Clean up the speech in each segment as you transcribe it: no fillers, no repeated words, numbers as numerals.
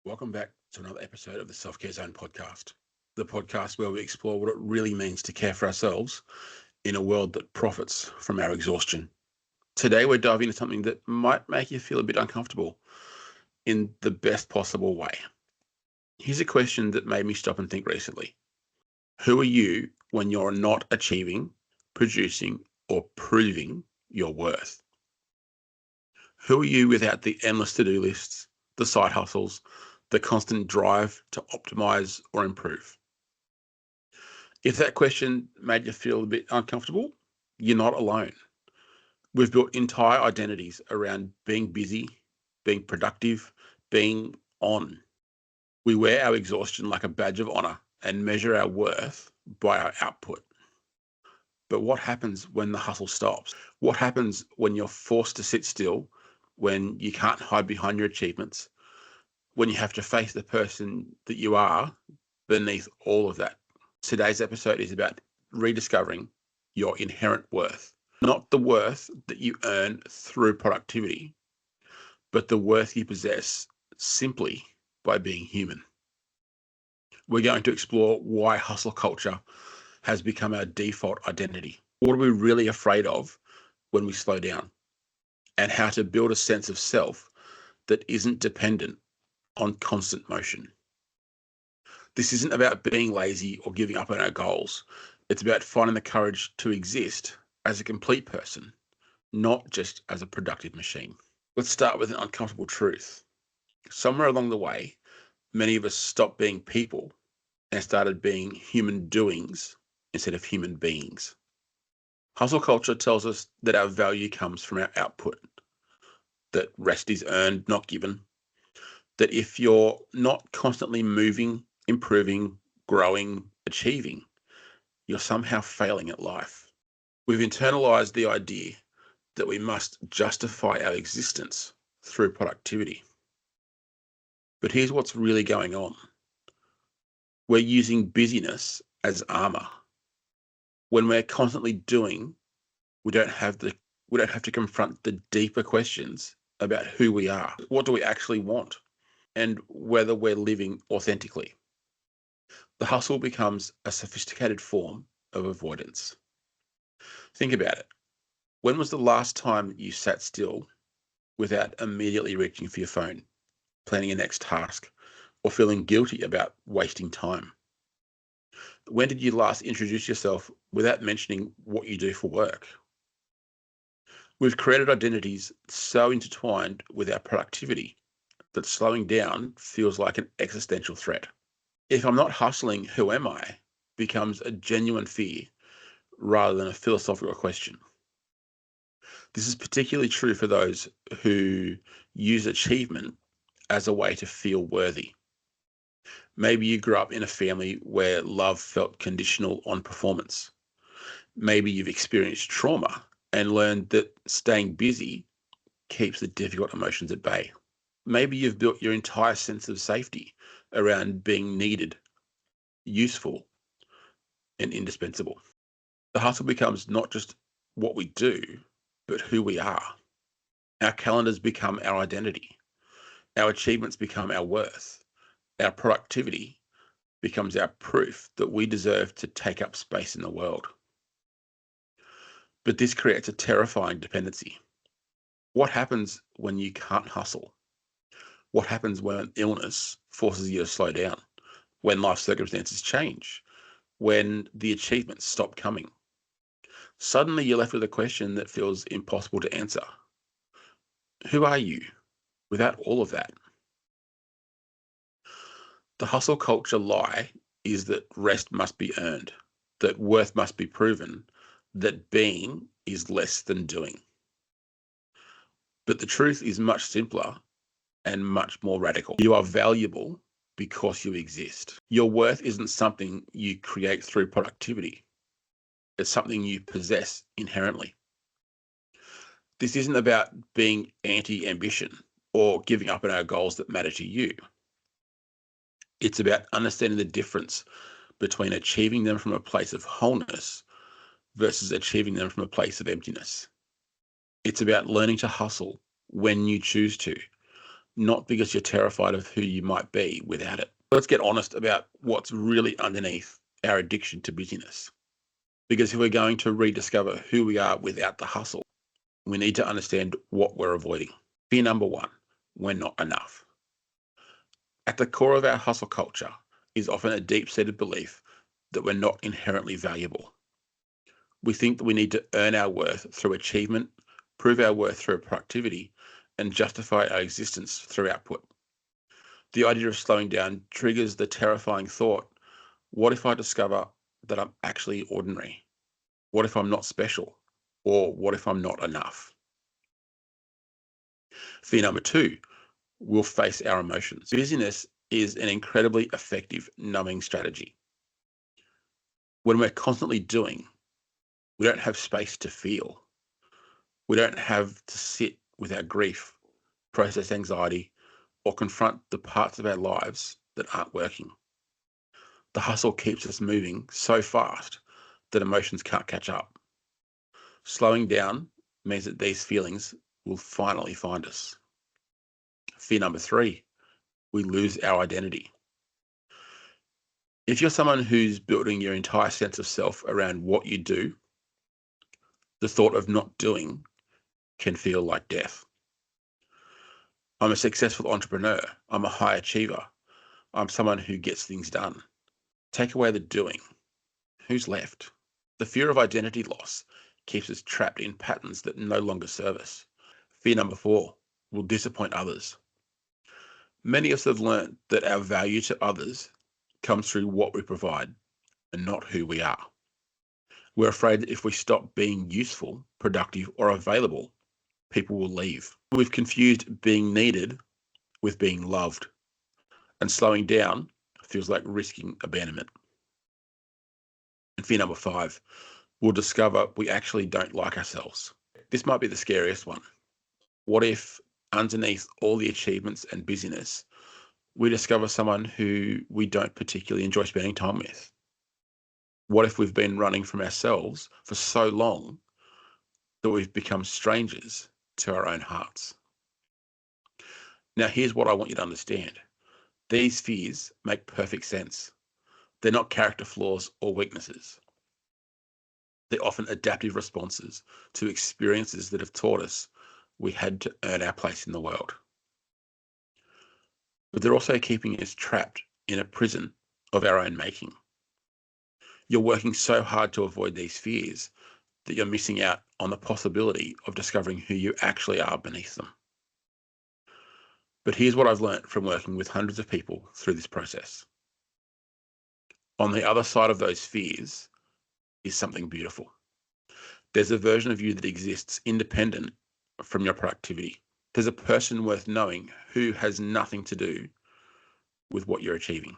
Welcome back to another episode of the Self Care Zone podcast, the podcast where we explore what it really means to care for ourselves in a world that profits from our exhaustion. Today, we're diving into something that might make you feel a bit uncomfortable in the best possible way. Here's a question that made me stop and think recently. Who are you when you're not achieving, producing, or proving your worth? Who are you without the endless to-do lists, the side hustles, the constant drive to optimize or improve? If that question made you feel a bit uncomfortable, you're not alone. We've built entire identities around being busy, being productive, being on. We wear our exhaustion like a badge of honor and measure our worth by our output. But what happens when the hustle stops? What happens when you're forced to sit still, when you can't hide behind your achievements, when you have to face the person that you are beneath all of that? Today's episode is about rediscovering your inherent worth, not the worth that you earn through productivity, but the worth you possess simply by being human. We're going to explore why hustle culture has become our default identity. What are we really afraid of when we slow down? And how to build a sense of self that isn't dependent on constant motion. This isn't about being lazy or giving up on our goals. It's about finding the courage to exist as a complete person, not just as a productive machine. Let's start with an uncomfortable truth. Somewhere along the way, many of us stopped being people and started being human doings instead of human beings. Hustle culture tells us that our value comes from our output, that rest is earned, not given, that if you're not constantly moving, improving, growing, achieving, you're somehow failing at life. We've internalized the idea that we must justify our existence through productivity. But here's what's really going on. We're using busyness as armor. When we're constantly doing, we don't have to confront the deeper questions about who we are. What do we actually want? And whether we're living authentically. The hustle becomes a sophisticated form of avoidance. Think about it. When was the last time you sat still without immediately reaching for your phone, planning your next task, or feeling guilty about wasting time? When did you last introduce yourself without mentioning what you do for work? We've created identities so intertwined with our productivity that slowing down feels like an existential threat. If I'm not hustling, who am I? Becomes a genuine fear rather than a philosophical question. This is particularly true for those who use achievement as a way to feel worthy. Maybe you grew up in a family where love felt conditional on performance. Maybe you've experienced trauma and learned that staying busy keeps the difficult emotions at bay. Maybe you've built your entire sense of safety around being needed, useful, and indispensable. The hustle becomes not just what we do, but who we are. Our calendars become our identity. Our achievements become our worth. Our productivity becomes our proof that we deserve to take up space in the world. But this creates a terrifying dependency. What happens when you can't hustle? What happens when illness forces you to slow down? When life circumstances change? When the achievements stop coming? Suddenly you're left with a question that feels impossible to answer. Who are you without all of that? The hustle culture lie is that rest must be earned, that worth must be proven, that being is less than doing. But the truth is much simpler and much more radical. You are valuable because you exist. Your worth isn't something you create through productivity. It's something you possess inherently. This isn't about being anti-ambition or giving up on our goals that matter to you. It's about understanding the difference between achieving them from a place of wholeness versus achieving them from a place of emptiness. It's about learning to hustle when you choose to, not because you're terrified of who you might be without it. Let's get honest about what's really underneath our addiction to busyness. Because if we're going to rediscover who we are without the hustle, we need to understand what we're avoiding. Fear number one, we're not enough. At the core of our hustle culture is often a deep-seated belief that we're not inherently valuable. We think that we need to earn our worth through achievement, prove our worth through productivity, and justify our existence through output. The idea of slowing down triggers the terrifying thought, what if I discover that I'm actually ordinary? What if I'm not special? Or what if I'm not enough? Fear number two, we'll face our emotions. Busyness is an incredibly effective numbing strategy. When we're constantly doing, we don't have space to feel. We don't have to sit with our grief, process anxiety, or confront the parts of our lives that aren't working. The hustle keeps us moving so fast that emotions can't catch up. Slowing down means that these feelings will finally find us. Fear number three, we lose our identity. If you're someone who's building your entire sense of self around what you do, the thought of not doing can feel like death. I'm a successful entrepreneur. I'm a high achiever. I'm someone who gets things done. Take away the doing. Who's left? The fear of identity loss keeps us trapped in patterns that no longer serve us. Fear number four, we'll disappoint others. Many of us have learned that our value to others comes through what we provide and not who we are. We're afraid that if we stop being useful, productive, or available, people will leave. We've confused being needed with being loved, and slowing down feels like risking abandonment. And fear number five, we'll discover we actually don't like ourselves. This might be the scariest one. What if underneath all the achievements and busyness, we discover someone who we don't particularly enjoy spending time with? What if we've been running from ourselves for so long that we've become strangers to our own hearts? Now, here's what I want you to understand. These fears make perfect sense. They're not character flaws or weaknesses. They're often adaptive responses to experiences that have taught us we had to earn our place in the world. But they're also keeping us trapped in a prison of our own making. You're working so hard to avoid these fears that you're missing out on the possibility of discovering who you actually are beneath them. But here's what I've learned from working with hundreds of people through this process. On the other side of those fears is something beautiful. There's a version of you that exists independent from your productivity. There's a person worth knowing who has nothing to do with what you're achieving.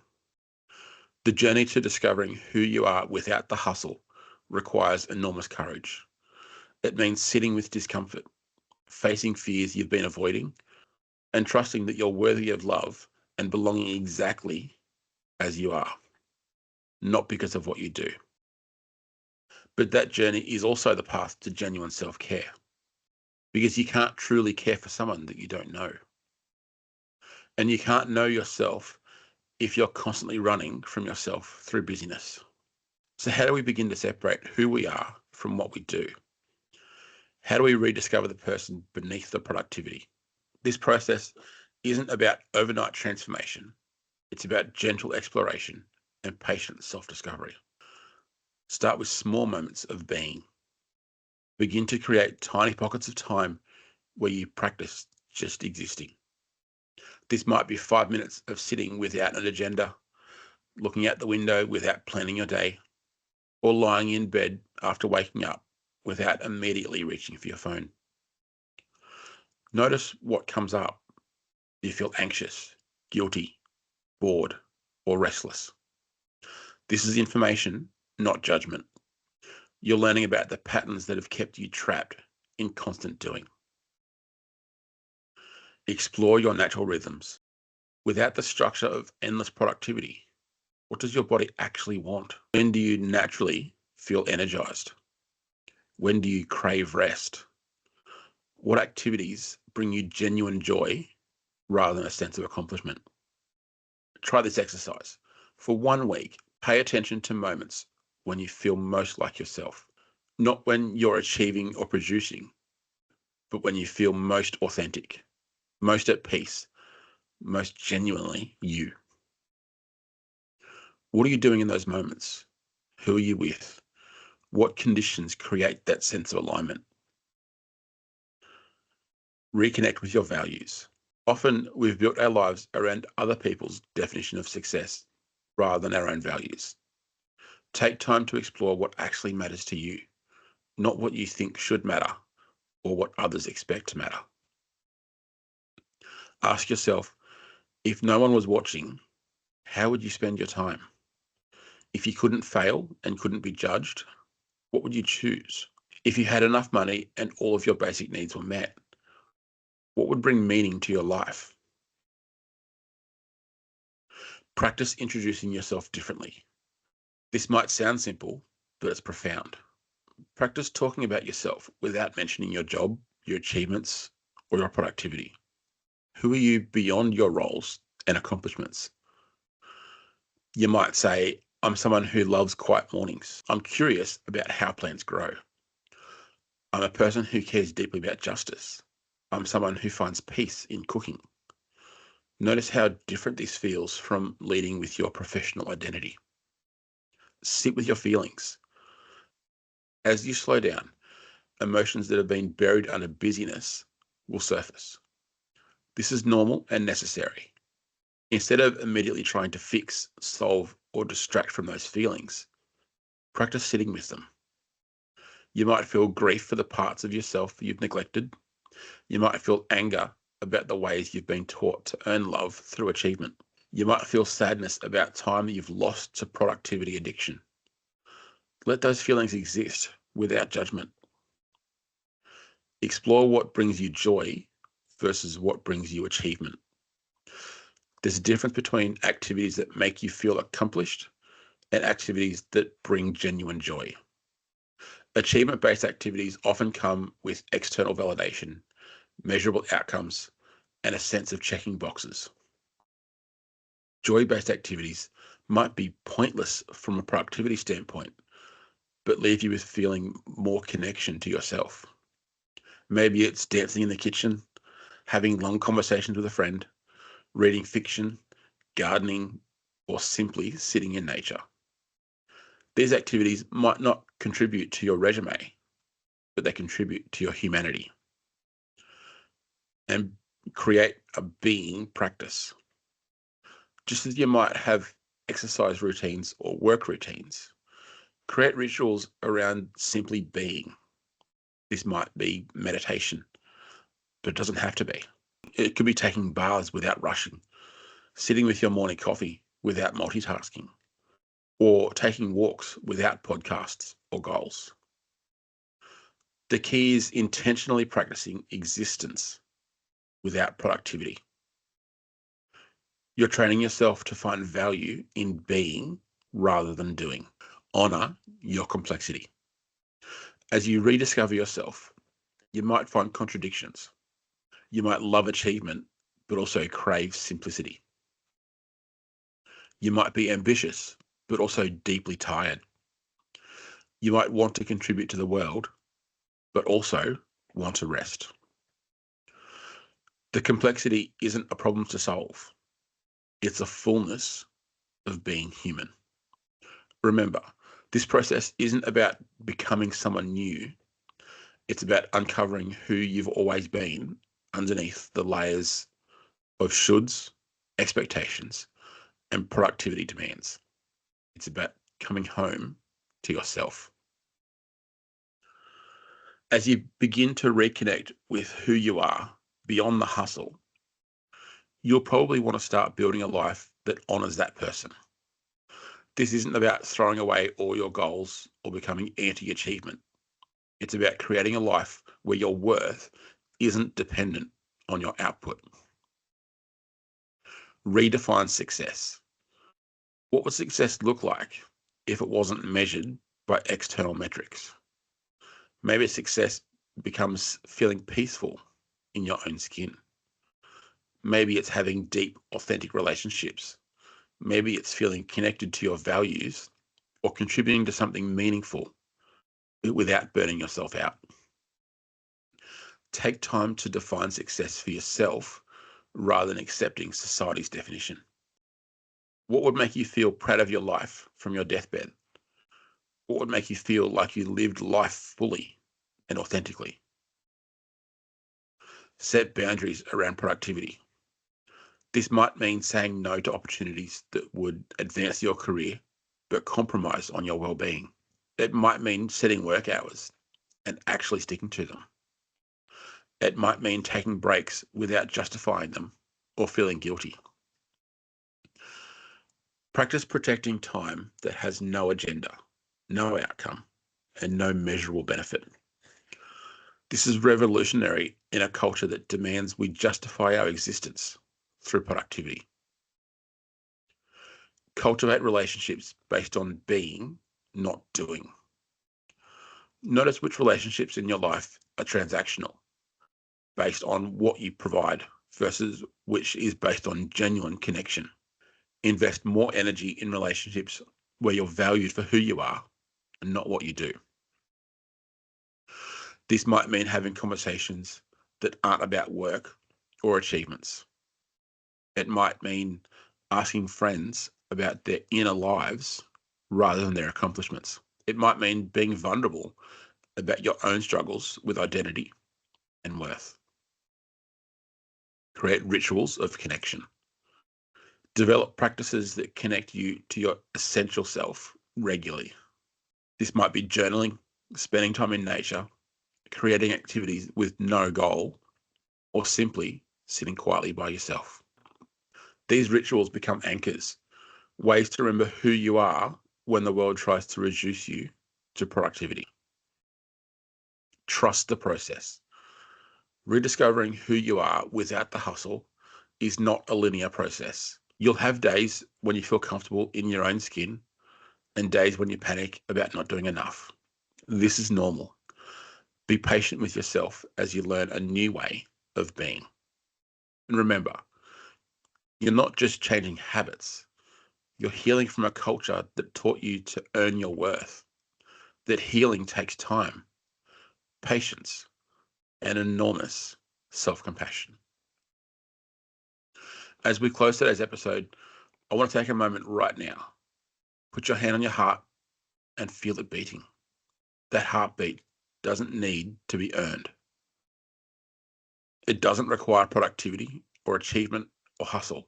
The journey to discovering who you are without the hustle requires enormous courage. It means sitting with discomfort, facing fears you've been avoiding, and trusting that you're worthy of love and belonging exactly as you are, not because of what you do. But that journey is also the path to genuine self-care, because you can't truly care for someone that you don't know. And you can't know yourself if you're constantly running from yourself through busyness. So how do we begin to separate who we are from what we do? How do we rediscover the person beneath the productivity? This process isn't about overnight transformation. It's about gentle exploration and patient self-discovery. Start with small moments of being. Begin to create tiny pockets of time where you practice just existing. This might be 5 minutes of sitting without an agenda, looking out the window without planning your day, or lying in bed after waking up without immediately reaching for your phone. Notice what comes up. Do you feel anxious, guilty, bored, or restless? This is information, not judgment. You're learning about the patterns that have kept you trapped in constant doing. Explore your natural rhythms. Without the structure of endless productivity, what does your body actually want? When do you naturally feel energized? When do you crave rest? What activities bring you genuine joy rather than a sense of accomplishment. Try this exercise. For 1 week, pay attention to moments when you feel most like yourself, not when you're achieving or producing, but when you feel most authentic, most at peace, most genuinely you. What are you doing in those moments? Who are you with? What conditions create that sense of alignment? Reconnect with your values. Often we've built our lives around other people's definition of success rather than our own values. Take time to explore what actually matters to you, not what you think should matter or what others expect to matter. Ask yourself, if no one was watching, how would you spend your time? If you couldn't fail and couldn't be judged, what would you choose? If you had enough money and all of your basic needs were met, what would bring meaning to your life? Practice introducing yourself differently. This might sound simple, but it's profound. Practice talking about yourself without mentioning your job, your achievements, or your productivity. Who are you beyond your roles and accomplishments? You might say, I'm someone who loves quiet mornings. I'm curious about how plants grow. I'm a person who cares deeply about justice. I'm someone who finds peace in cooking. Notice how different this feels from leading with your professional identity. Sit with your feelings. As you slow down, emotions that have been buried under busyness will surface. This is normal and necessary. Instead of immediately trying to fix, solve, or distract from those feelings, practice sitting with them. You might feel grief for the parts of yourself you've neglected. You might feel anger about the ways you've been taught to earn love through achievement. You might feel sadness about time that you've lost to productivity addiction. Let those feelings exist without judgment. Explore what brings you joy versus what brings you achievement. There's a difference between activities that make you feel accomplished and activities that bring genuine joy. Achievement-based activities often come with external validation, measurable outcomes, and a sense of checking boxes. Joy-based activities might be pointless from a productivity standpoint, but leave you with feeling more connection to yourself. Maybe it's dancing in the kitchen, having long conversations with a friend, reading fiction, gardening, or simply sitting in nature. These activities might not contribute to your resume, but they contribute to your humanity and create a being practice. Just as you might have exercise routines or work routines, create rituals around simply being. This might be meditation, but it doesn't have to be. It could be taking baths without rushing, sitting with your morning coffee without multitasking, or taking walks without podcasts or goals. The key is intentionally practicing existence without productivity. You're training yourself to find value in being rather than doing. Honor your complexity. As you rediscover yourself, you might find contradictions. You might love achievement, but also crave simplicity. You might be ambitious, but also deeply tired. You might want to contribute to the world, but also want to rest. The complexity isn't a problem to solve. It's a fullness of being human. Remember, this process isn't about becoming someone new. It's about uncovering who you've always been underneath the layers of shoulds, expectations, and productivity demands. It's about coming home to yourself. As you begin to reconnect with who you are beyond the hustle, you'll probably want to start building a life that honors that person. This isn't about throwing away all your goals or becoming anti-achievement. It's about creating a life where your worth isn't dependent on your output. Redefine success. What would success look like if it wasn't measured by external metrics? Maybe success becomes feeling peaceful in your own skin. Maybe it's having deep, authentic relationships. Maybe it's feeling connected to your values or contributing to something meaningful without burning yourself out. Take time to define success for yourself rather than accepting society's definition. What would make you feel proud of your life from your deathbed? What would make you feel like you lived life fully and authentically? Set boundaries around productivity. This might mean saying no to opportunities that would advance your career but compromise on your well-being. It might mean setting work hours and actually sticking to them. It might mean taking breaks without justifying them or feeling guilty. Practice protecting time that has no agenda, no outcome, and no measurable benefit. This is revolutionary in a culture that demands we justify our existence through productivity. Cultivate relationships based on being, not doing. Notice which relationships in your life are transactional, based on what you provide, versus which is based on genuine connection. Invest more energy in relationships where you're valued for who you are and not what you do. This might mean having conversations that aren't about work or achievements. It might mean asking friends about their inner lives rather than their accomplishments. It might mean being vulnerable about your own struggles with identity and worth. Create rituals of connection. Develop practices that connect you to your essential self regularly. This might be journaling, spending time in nature, creating activities with no goal, or simply sitting quietly by yourself. These rituals become anchors, ways to remember who you are when the world tries to reduce you to productivity. Trust the process. Rediscovering who you are without the hustle is not a linear process. You'll have days when you feel comfortable in your own skin and days when you panic about not doing enough. This is normal. Be patient with yourself as you learn a new way of being. And remember, you're not just changing habits, you're healing from a culture that taught you to earn your worth. That healing takes time, patience, and enormous self-compassion. As we close today's episode, I want to take a moment right now. Put your hand on your heart and feel it beating. That heartbeat doesn't need to be earned. It doesn't require productivity or achievement or hustle.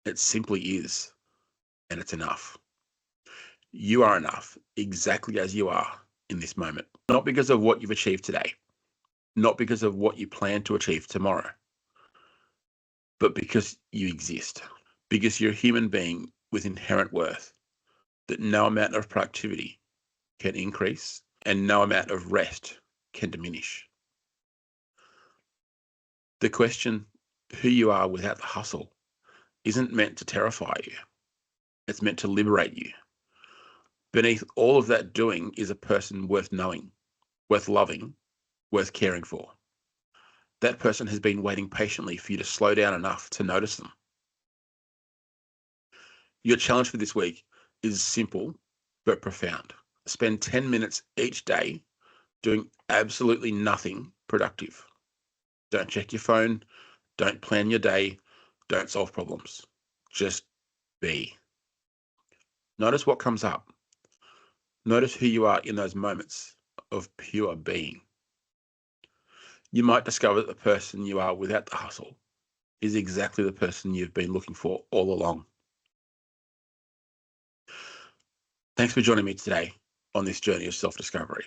It simply is, and it's enough. You are enough exactly as you are in this moment, not because of what you've achieved today, not because of what you plan to achieve tomorrow, but because you exist, because you're a human being with inherent worth that no amount of productivity can increase and no amount of rest can diminish. The question, who you are without the hustle, isn't meant to terrify you. It's meant to liberate you. Beneath all of that doing is a person worth knowing, worth loving, worth caring for. That person has been waiting patiently for you to slow down enough to notice them. Your challenge for this week is simple but profound. Spend 10 minutes each day doing absolutely nothing productive. Don't check your phone. Don't plan your day. Don't solve problems. Just be. Notice what comes up. Notice who you are in those moments of pure being. You might discover that the person you are without the hustle is exactly the person you've been looking for all along. Thanks for joining me today on this journey of self-discovery.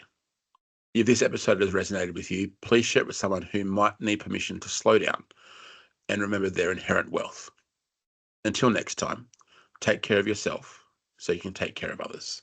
If this episode has resonated with you, please share it with someone who might need permission to slow down and remember their inherent wealth. Until next time, take care of yourself so you can take care of others.